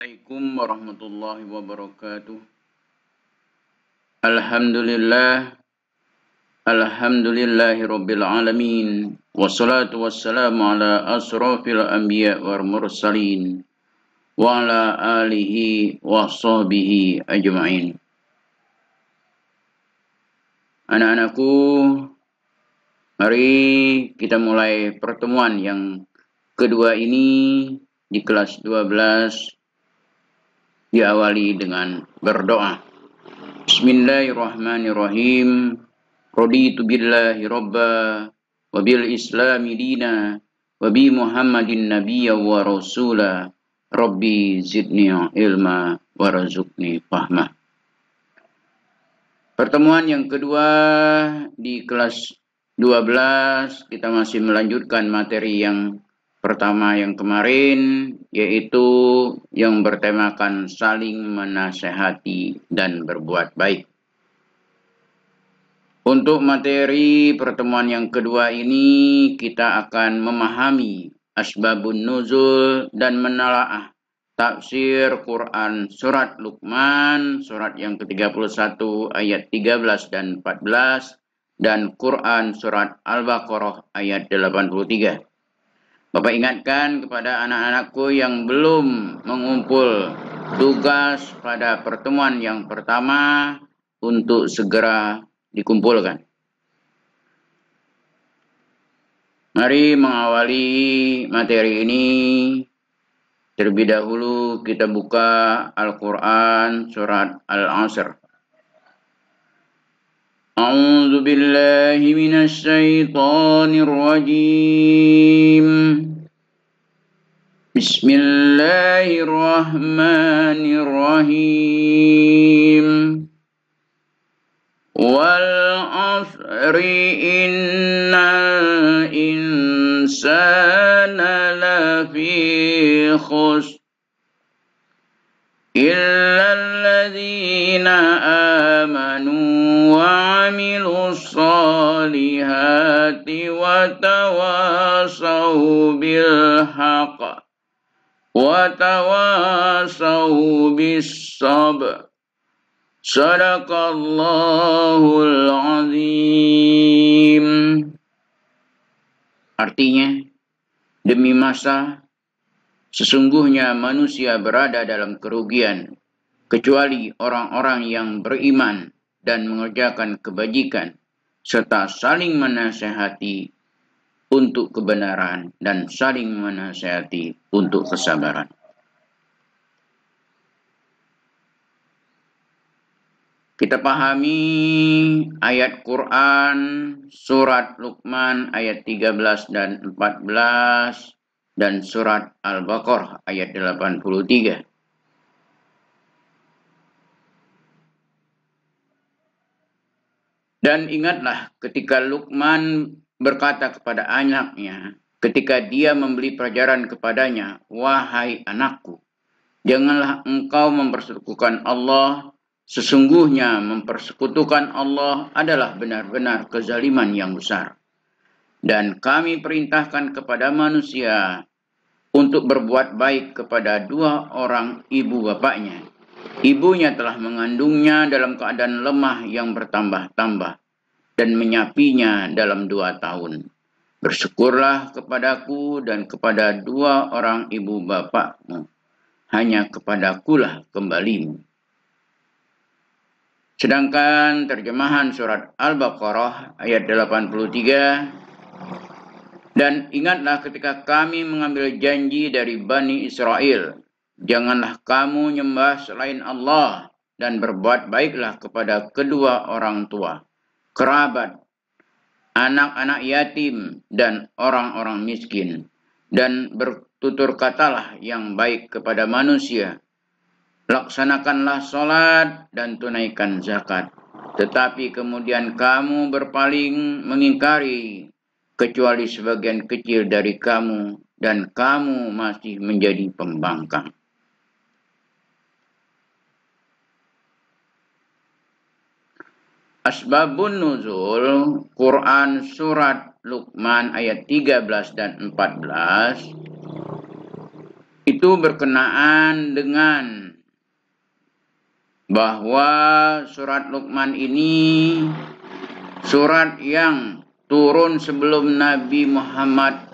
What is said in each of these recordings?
Assalamualaikum warahmatullahi wabarakatuh. Alhamdulillahi rabbil alamin. Wassalatu wassalamu ala asrafil anbiya wal mursalin wa ala alihi wa sahbihi ajma'in. Anak-anakku, mari kita mulai pertemuan yang kedua ini di kelas 12, diawali dengan berdoa. Bismillahirrahmanirrahim. Raditu billahi robba wa bil islami dina wa bi muhammadin nabiyya wa rasula rabbi zidni ilma warzuqni fahma. Pertemuan yang kedua di kelas 12, kita masih melanjutkan materi yang pertama yang kemarin, yaitu yang bertemakan saling menasehati dan berbuat baik. Untuk materi pertemuan yang kedua ini, kita akan memahami asbabun nuzul dan menelaah tafsir Quran surat Luqman, surat yang ke-31 ayat 13 dan 14, dan Quran surat Al-Baqarah ayat 83. Bapak ingatkan kepada anak-anakku yang belum mengumpul tugas pada pertemuan yang pertama untuk segera dikumpulkan. Mari mengawali materi ini. Terlebih dahulu kita buka Al-Quran surat Al-Asr. A'udzu billahi minasy syaithanir rajim. Bismillahirrahmanirrahim. Wal asri innal insana lafi khusr illa alladhina amanu wa amilus solihati wa tawasaw bil haqq wa tawasaw bis sabr. Sadaqallahul azim. Artinya, demi masa, sesungguhnya manusia berada dalam kerugian, kecuali orang-orang yang beriman dan mengerjakan kebajikan, serta saling menasehati untuk kebenaran dan saling menasehati untuk kesabaran. Kita pahami ayat Quran surat Luqman ayat 13 dan 14 dan surat Al-Baqarah ayat 83. Dan ingatlah ketika Luqman berkata kepada anaknya, ketika dia memberi pelajaran kepadanya, "Wahai anakku, janganlah engkau mempersekutukan Allah. Sesungguhnya mempersekutukan Allah adalah benar-benar kezaliman yang besar. Dan kami perintahkan kepada manusia untuk berbuat baik kepada dua orang ibu bapaknya. Ibunya telah mengandungnya dalam keadaan lemah yang bertambah-tambah dan menyapinya dalam 2 tahun. Bersyukurlah kepadaku dan kepada dua orang ibu bapakmu. Hanya kepadakulah kembalimu." Sedangkan terjemahan surat Al-Baqarah ayat 83, dan ingatlah ketika kami mengambil janji dari Bani Israel, janganlah kamu nyembah selain Allah dan berbuat baiklah kepada kedua orang tua, kerabat, anak-anak yatim, dan orang-orang miskin, dan bertutur katalah yang baik kepada manusia. Laksanakanlah sholat dan tunaikan zakat. Tetapi kemudian kamu berpaling mengingkari, kecuali sebagian kecil dari kamu, dan kamu masih menjadi pembangkang. Asbabun nuzul Quran surat Luqman ayat 13 dan 14 Itu berkenaan dengan bahwa surat Luqman ini surat yang turun sebelum Nabi Muhammad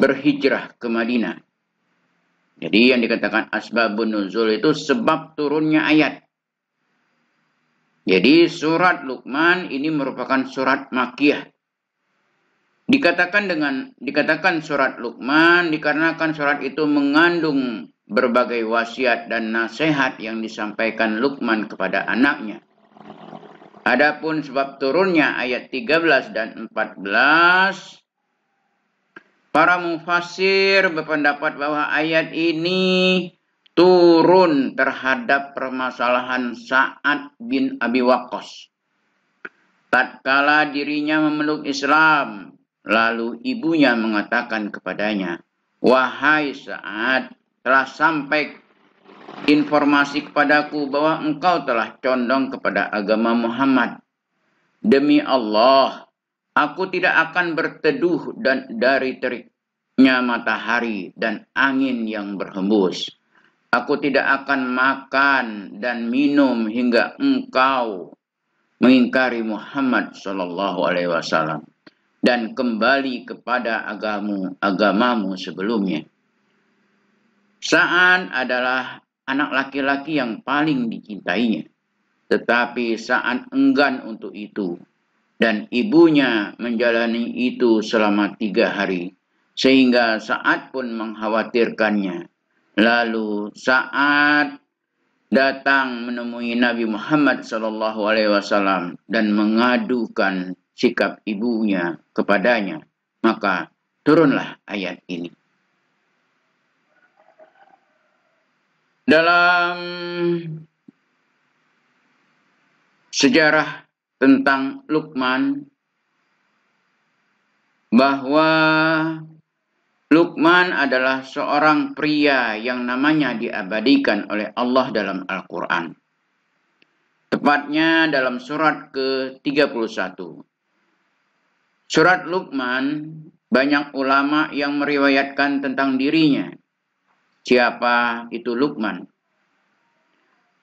berhijrah ke Madinah. Jadi yang dikatakan asbabun nuzul itu sebab turunnya ayat. Jadi surat Luqman ini merupakan surat Makkiyah. Dikatakan surat Luqman dikarenakan surat itu mengandung berbagai wasiat dan nasihat yang disampaikan Luqman kepada anaknya. Adapun sebab turunnya ayat 13 dan 14, para mufassir berpendapat bahwa ayat ini turun terhadap permasalahan Sa'ad bin Abi Waqqas. Tatkala dirinya memeluk Islam, lalu ibunya mengatakan kepadanya, "Wahai Sa'ad, telah sampai informasi kepadaku bahwa engkau telah condong kepada agama Muhammad. Demi Allah, aku tidak akan berteduh dari teriknya matahari dan angin yang berhembus. Aku tidak akan makan dan minum hingga engkau mengingkari Muhammad sallallahu alaihi wasallam dan kembali kepada agamamu sebelumnya." Sa'ad adalah anak laki-laki yang paling dicintainya. Tetapi Sa'ad enggan untuk itu. Dan ibunya menjalani itu selama 3 hari. Sehingga Sa'ad pun mengkhawatirkannya. Lalu Sa'ad datang menemui Nabi Muhammad SAW dan mengadukan sikap ibunya kepadanya. Maka turunlah ayat ini. Dalam sejarah tentang Luqman, bahwa Luqman adalah seorang pria yang namanya diabadikan oleh Allah dalam Al-Quran. Tepatnya dalam surat ke-31. Surat Luqman, banyak ulama yang meriwayatkan tentang dirinya. Siapa itu Luqman?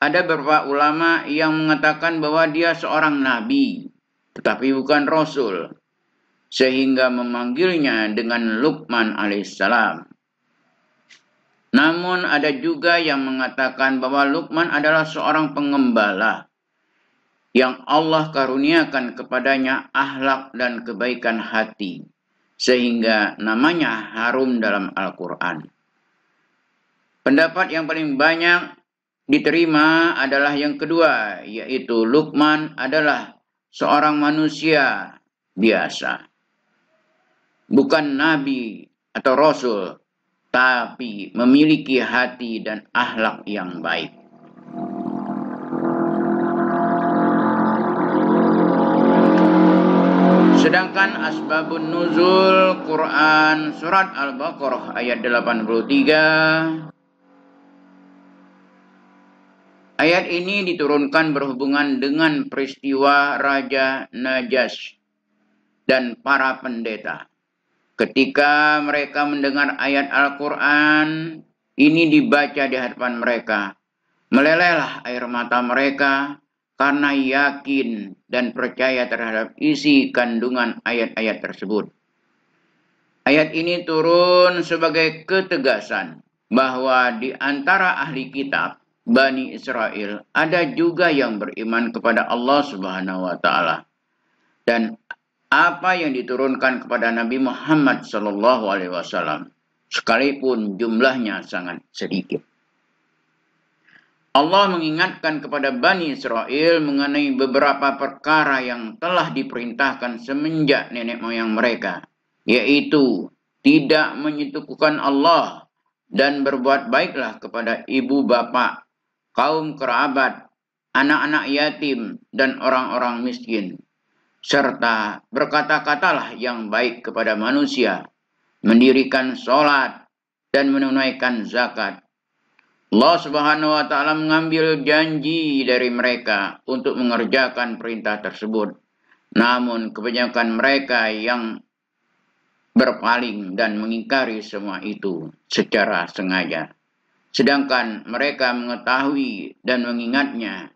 Ada beberapa ulama yang mengatakan bahwa dia seorang nabi, tetapi bukan rasul, sehingga memanggilnya dengan Luqman alaihissalam. Namun ada juga yang mengatakan bahwa Luqman adalah seorang pengembala yang Allah karuniakan kepadanya akhlak dan kebaikan hati, sehingga namanya harum dalam Al-Quran. Pendapat yang paling banyak diterima adalah yang kedua, yaitu Luqman adalah seorang manusia biasa. Bukan nabi atau rasul, tapi memiliki hati dan akhlak yang baik. Sedangkan asbabun nuzul Quran surat Al-Baqarah ayat 83. Ayat ini diturunkan berhubungan dengan peristiwa Raja Najash dan para pendeta. Ketika mereka mendengar ayat Al-Quran ini dibaca di hadapan mereka, melelehlah air mata mereka karena yakin dan percaya terhadap isi kandungan ayat-ayat tersebut. Ayat ini turun sebagai ketegasan bahwa di antara ahli kitab Bani Israel ada juga yang beriman kepada Allah Subhanahu wa taala. Dan apa yang diturunkan kepada Nabi Muhammad sallallahu alaihi wasallam sekalipun jumlahnya sangat sedikit. Allah mengingatkan kepada Bani Israel mengenai beberapa perkara yang telah diperintahkan semenjak nenek moyang mereka, yaitu tidak menyekutukan Allah dan berbuat baiklah kepada ibu bapa, kaum kerabat, anak-anak yatim, dan orang-orang miskin. Serta berkata-katalah yang baik kepada manusia, mendirikan sholat, dan menunaikan zakat. Allah Subhanahu wa taala mengambil janji dari mereka untuk mengerjakan perintah tersebut. Namun kebanyakan mereka yang berpaling dan mengingkari semua itu secara sengaja. Sedangkan mereka mengetahui dan mengingatnya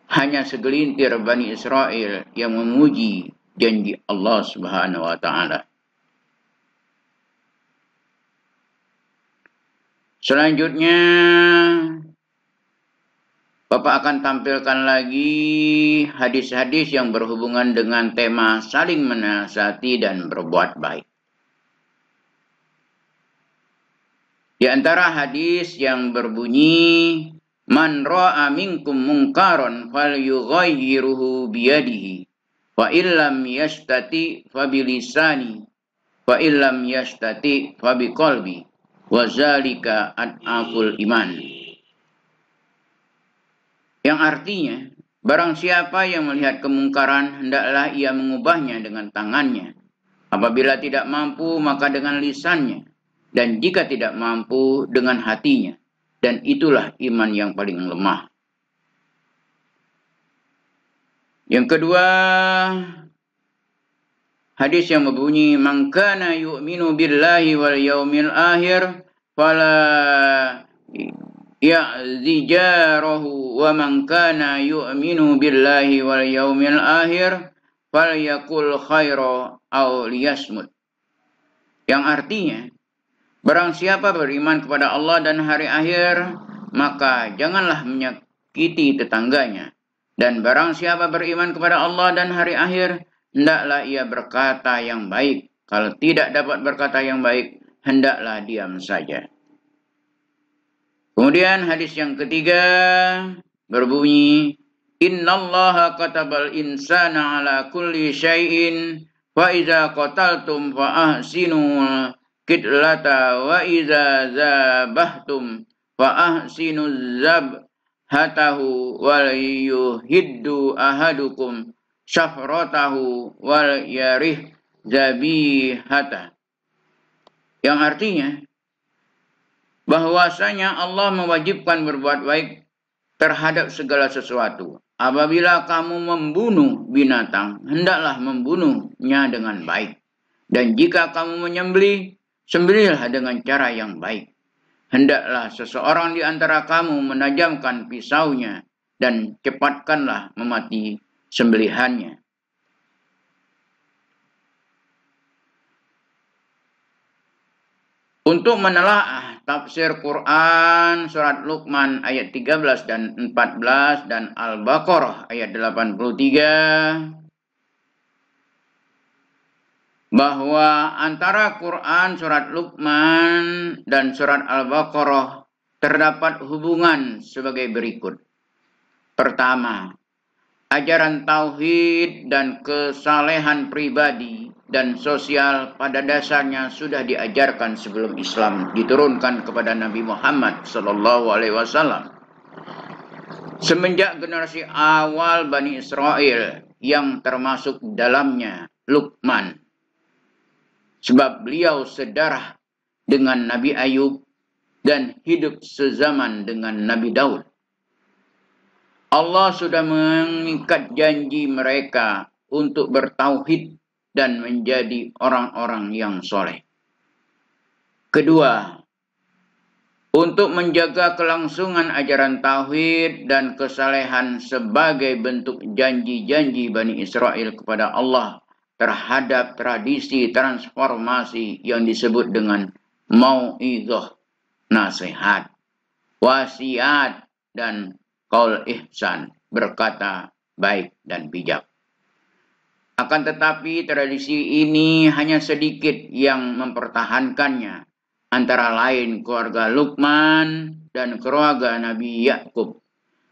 hanya segelintir Bani Israel yang memuji janji Allah Subhanahu wa taala. Selanjutnya Bapak akan tampilkan lagi hadis-hadis yang berhubungan dengan tema saling menasihati dan berbuat baik. Di antara hadis yang berbunyi, "Man ra'a minkum munkaron falyughayyirhu biyadihi, fa illam yastati fa bilisani, fa illam yastati fa biqalbi, wa zalika ad'aful iman." Yang artinya, barang siapa yang melihat kemungkaran, hendaklah ia mengubahnya dengan tangannya. Apabila tidak mampu, maka dengan lisannya. Dan jika tidak mampu, dengan hatinya. Dan itulah iman yang paling lemah. Yang kedua, hadis yang berbunyi, "Man kana yu'minu billahi wal yaumil akhir, fala ya'zi jarahu, wa man kana yu'minu billahi wal yaumil akhir falyakul khaira aw liyasmut." Yang artinya, barang siapa beriman kepada Allah dan hari akhir, maka janganlah menyakiti tetangganya. Dan barang siapa beriman kepada Allah dan hari akhir, hendaklah ia berkata yang baik. Kalau tidak dapat berkata yang baik, hendaklah diam saja. Kemudian hadis yang ketiga berbunyi, "Innallaha katabal insana ala kulli syai'in, fa iza qataltum fa ahsinul qitlata, wa iza zabahtum fa ahsinuz zabhatahu, wal yuhiddu ahadukum syafratahu wal yarih zabihata." Yang artinya, bahwasanya Allah mewajibkan berbuat baik terhadap segala sesuatu. Apabila kamu membunuh binatang, hendaklah membunuhnya dengan baik. Dan jika kamu menyembelih, sembelihlah dengan cara yang baik. Hendaklah seseorang di antara kamu menajamkan pisaunya dan cepatkanlah memati sembelihannya. Untuk menelaah tafsir Quran surat Luqman ayat 13 dan 14 dan Al-Baqarah ayat 83, bahwa antara Quran surat Luqman dan surat Al-Baqarah terdapat hubungan sebagai berikut. Pertama, ajaran tauhid dan kesalehan pribadi dan sosial pada dasarnya sudah diajarkan sebelum Islam diturunkan kepada Nabi Muhammad SAW. Semenjak generasi awal Bani Israel yang termasuk dalamnya Luqman. Sebab beliau sedarah dengan Nabi Ayub dan hidup sezaman dengan Nabi Daud. Allah sudah mengikat janji mereka untuk bertauhid dan menjadi orang-orang yang soleh. Kedua, untuk menjaga kelangsungan ajaran tauhid dan kesalehan sebagai bentuk janji-janji Bani Israel kepada Allah terhadap tradisi transformasi yang disebut dengan mau'izah, nasihat, wasiat, dan qaul ihsan, berkata baik dan bijak. Akan tetapi tradisi ini hanya sedikit yang mempertahankannya, antara lain keluarga Luqman dan keluarga Nabi Yakub,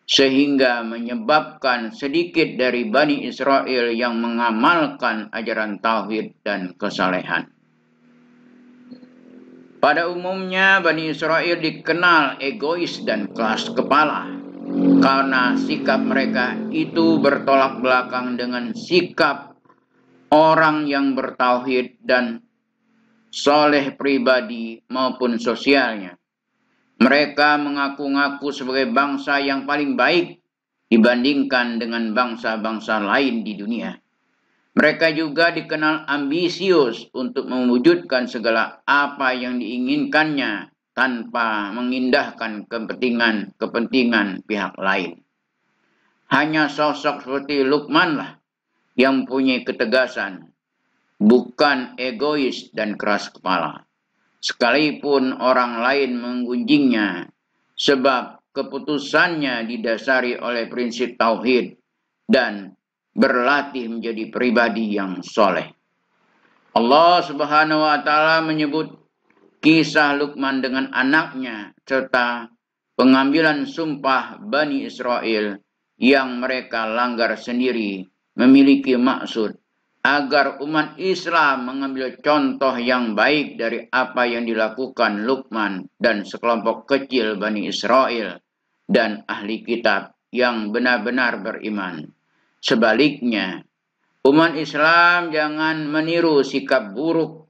sehingga menyebabkan sedikit dari Bani Israel yang mengamalkan ajaran tauhid dan kesalehan. Pada umumnya Bani Israel dikenal egois dan keras kepala, karena sikap mereka itu bertolak belakang dengan sikap orang yang bertauhid dan soleh pribadi maupun sosialnya. Mereka mengaku-ngaku sebagai bangsa yang paling baik dibandingkan dengan bangsa-bangsa lain di dunia. Mereka juga dikenal ambisius untuk mewujudkan segala apa yang diinginkannya tanpa mengindahkan kepentingan pihak lain. Hanya sosok seperti Luqman lah yang punya ketegasan, bukan egois dan keras kepala. Sekalipun orang lain menggunjingnya, sebab keputusannya didasari oleh prinsip tauhid dan berlatih menjadi pribadi yang soleh. Allah Subhanahu wa Ta'ala menyebut kisah Luqman dengan anaknya serta pengambilan sumpah Bani Israel yang mereka langgar sendiri memiliki maksud agar umat Islam mengambil contoh yang baik dari apa yang dilakukan Luqman dan sekelompok kecil Bani Israel dan ahli kitab yang benar-benar beriman. Sebaliknya, umat Islam jangan meniru sikap buruk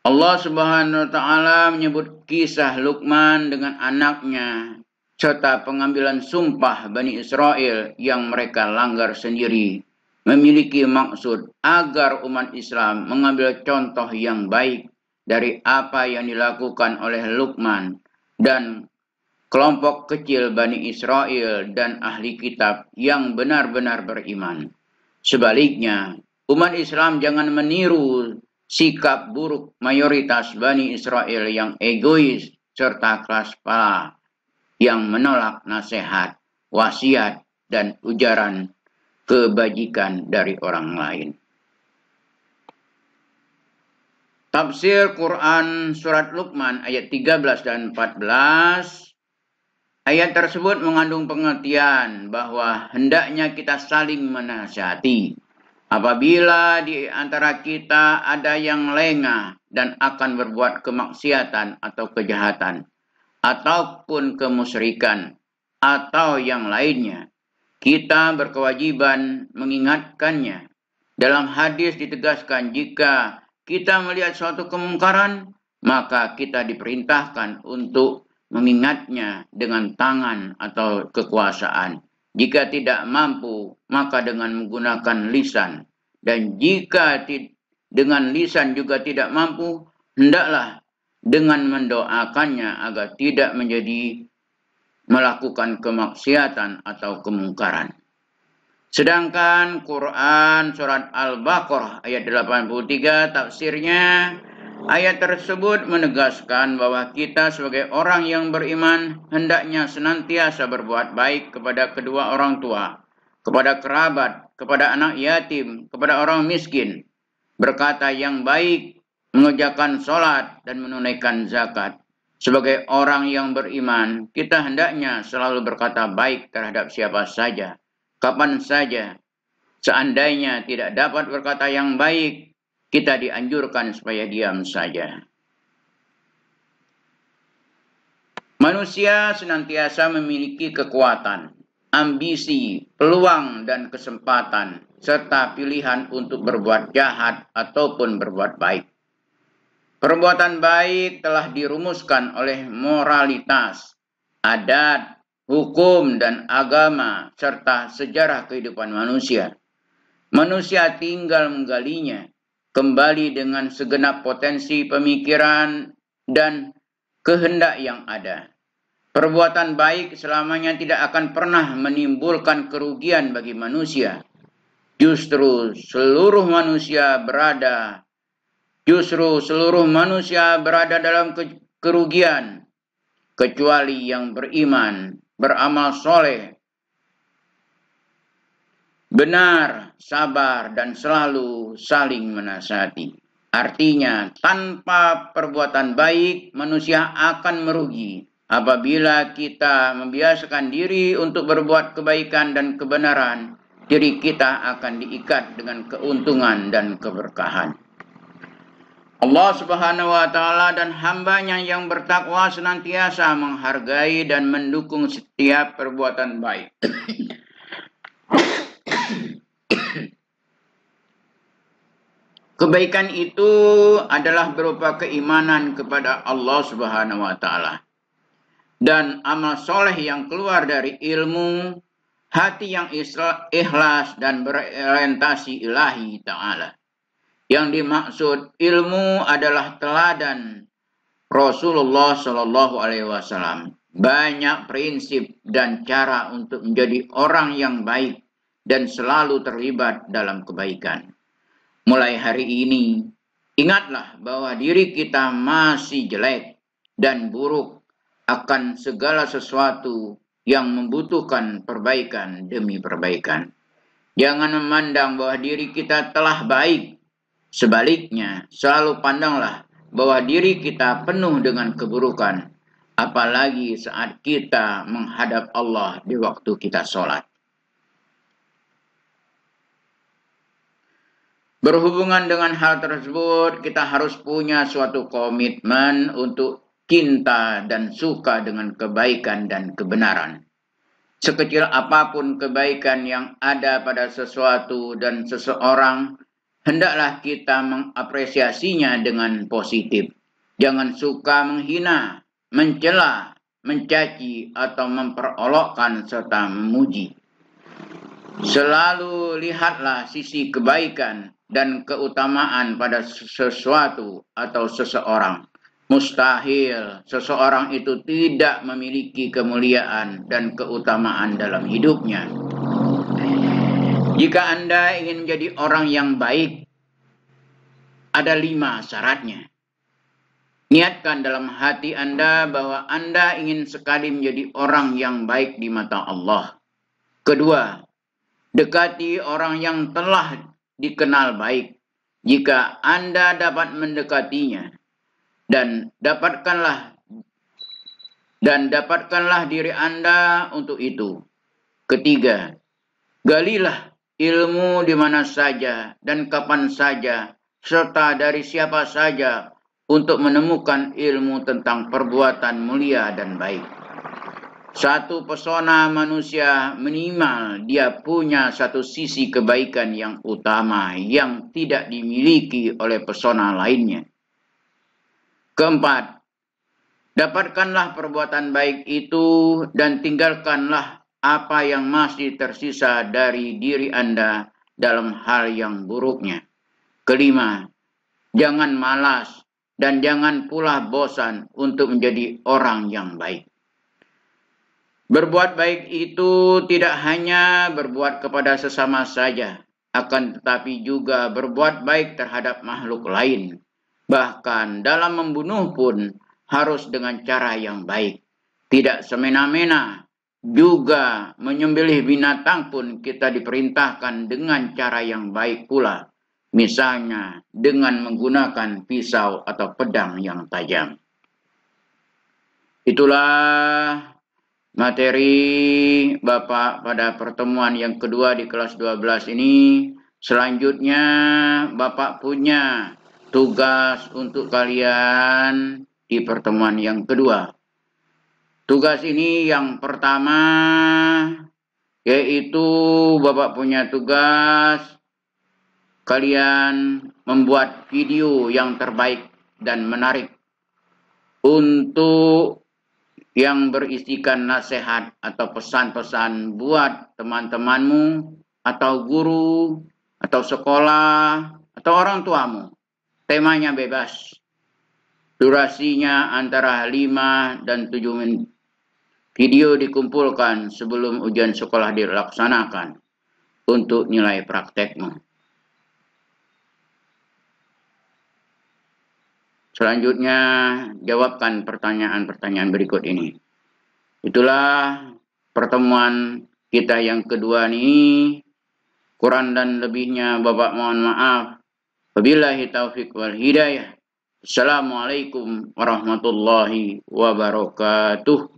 Allah Subhanahu wa Ta'ala menyebut kisah Luqman dengan anaknya serta pengambilan sumpah Bani Israel yang mereka langgar sendiri memiliki maksud agar umat Islam mengambil contoh yang baik dari apa yang dilakukan oleh Luqman dan kelompok kecil Bani Israel dan ahli kitab yang benar-benar beriman. Sebaliknya, umat Islam jangan meniru sikap buruk mayoritas Bani Israel yang egois serta keras kepala yang menolak nasihat, wasiat, dan ujaran kebajikan dari orang lain. Tafsir Quran Surat Luqman ayat 13 dan 14. Ayat tersebut mengandung pengertian bahwa hendaknya kita saling menasihati. Apabila di antara kita ada yang lengah dan akan berbuat kemaksiatan atau kejahatan, ataupun kemusyrikan, atau yang lainnya, kita berkewajiban mengingatkannya. Dalam hadis ditegaskan jika kita melihat suatu kemungkaran, maka kita diperintahkan untuk mengingatnya dengan tangan atau kekuasaan. Jika tidak mampu, maka dengan menggunakan lisan. Dan jika dengan lisan juga tidak mampu, hendaklah dengan mendoakannya agar tidak menjadi melakukan kemaksiatan atau kemungkaran. Sedangkan Quran Surat Al-Baqarah ayat 83 tafsirnya, ayat tersebut menegaskan bahwa kita sebagai orang yang beriman hendaknya senantiasa berbuat baik kepada kedua orang tua, kepada kerabat, kepada anak yatim, kepada orang miskin, berkata yang baik, mengerjakan sholat, dan menunaikan zakat. Sebagai orang yang beriman, kita hendaknya selalu berkata baik terhadap siapa saja, kapan saja. Seandainya tidak dapat berkata yang baik, kita dianjurkan supaya diam saja. Manusia senantiasa memiliki kekuatan, ambisi, peluang, dan kesempatan, serta pilihan untuk berbuat jahat ataupun berbuat baik. Perbuatan baik telah dirumuskan oleh moralitas, adat, hukum, dan agama, serta sejarah kehidupan manusia. Manusia tinggal menggalinya kembali dengan segenap potensi pemikiran dan kehendak yang ada. Perbuatan baik selamanya tidak akan pernah menimbulkan kerugian bagi manusia. Justru seluruh manusia berada dalam kerugian, kecuali yang beriman, beramal soleh, benar, sabar, dan selalu saling menasihati. Artinya, tanpa perbuatan baik, manusia akan merugi. Apabila kita membiasakan diri untuk berbuat kebaikan dan kebenaran, diri kita akan diikat dengan keuntungan dan keberkahan. Allah Subhanahu wa Ta'ala dan hambanya yang bertakwa senantiasa menghargai dan mendukung setiap perbuatan baik. Kebaikan itu adalah berupa keimanan kepada Allah Subhanahu wa taala dan amal soleh yang keluar dari ilmu, hati yang ikhlas dan berorientasi ilahi ta'ala. Yang dimaksud ilmu adalah teladan Rasulullah Shallallahu Alaihi Wasallam. Banyak prinsip dan cara untuk menjadi orang yang baik dan selalu terlibat dalam kebaikan. Mulai hari ini, ingatlah bahwa diri kita masih jelek dan buruk akan segala sesuatu yang membutuhkan perbaikan demi perbaikan. Jangan memandang bahwa diri kita telah baik. Sebaliknya, selalu pandanglah bahwa diri kita penuh dengan keburukan, apalagi saat kita menghadap Allah di waktu kita sholat. Berhubungan dengan hal tersebut, kita harus punya suatu komitmen untuk cinta dan suka dengan kebaikan dan kebenaran. Sekecil apapun kebaikan yang ada pada sesuatu dan seseorang, hendaklah kita mengapresiasinya dengan positif. Jangan suka menghina, mencela, mencaci, atau memperolokkan serta memuji. Selalu lihatlah sisi kebaikan dan keutamaan pada sesuatu atau seseorang. Mustahil seseorang itu tidak memiliki kemuliaan dan keutamaan dalam hidupnya. Jika Anda ingin menjadi orang yang baik, ada 5 syaratnya. Niatkan dalam hati Anda bahwa Anda ingin sekali menjadi orang yang baik di mata Allah. Kedua, dekati orang yang telah dikenal baik. Jika Anda dapat mendekatinya, dan dapatkanlah diri Anda untuk itu. Ketiga, galilah ilmu di mana saja dan kapan saja, serta dari siapa saja untuk menemukan ilmu tentang perbuatan mulia dan baik. Satu pesona manusia minimal dia punya satu sisi kebaikan yang utama yang tidak dimiliki oleh pesona lainnya. Keempat, dapatkanlah perbuatan baik itu dan tinggalkanlah apa yang masih tersisa dari diri Anda dalam hal yang buruknya. Kelima, jangan malas dan jangan pula bosan untuk menjadi orang yang baik. Berbuat baik itu tidak hanya berbuat kepada sesama saja, akan tetapi juga berbuat baik terhadap makhluk lain. Bahkan dalam membunuh pun harus dengan cara yang baik. Tidak semena-mena. Juga menyembelih binatang pun kita diperintahkan dengan cara yang baik pula. Misalnya dengan menggunakan pisau atau pedang yang tajam. Itulah materi Bapak pada pertemuan yang kedua di kelas 12 ini. Selanjutnya Bapak punya tugas untuk kalian di pertemuan yang kedua. Tugas ini yang pertama yaitu Bapak punya tugas kalian membuat video yang terbaik dan menarik untuk yang berisikan nasihat atau pesan-pesan buat teman-temanmu atau guru atau sekolah atau orang tuamu. Temanya bebas. Durasinya antara 5 dan 7 menit. Video dikumpulkan sebelum ujian sekolah dilaksanakan untuk nilai praktekmu. Selanjutnya, jawabkan pertanyaan-pertanyaan berikut ini. Itulah pertemuan kita yang kedua ini. Kurang dan lebihnya Bapak mohon maaf. Wabillahi taufiq wal hidayah. Assalamualaikum warahmatullahi wabarakatuh.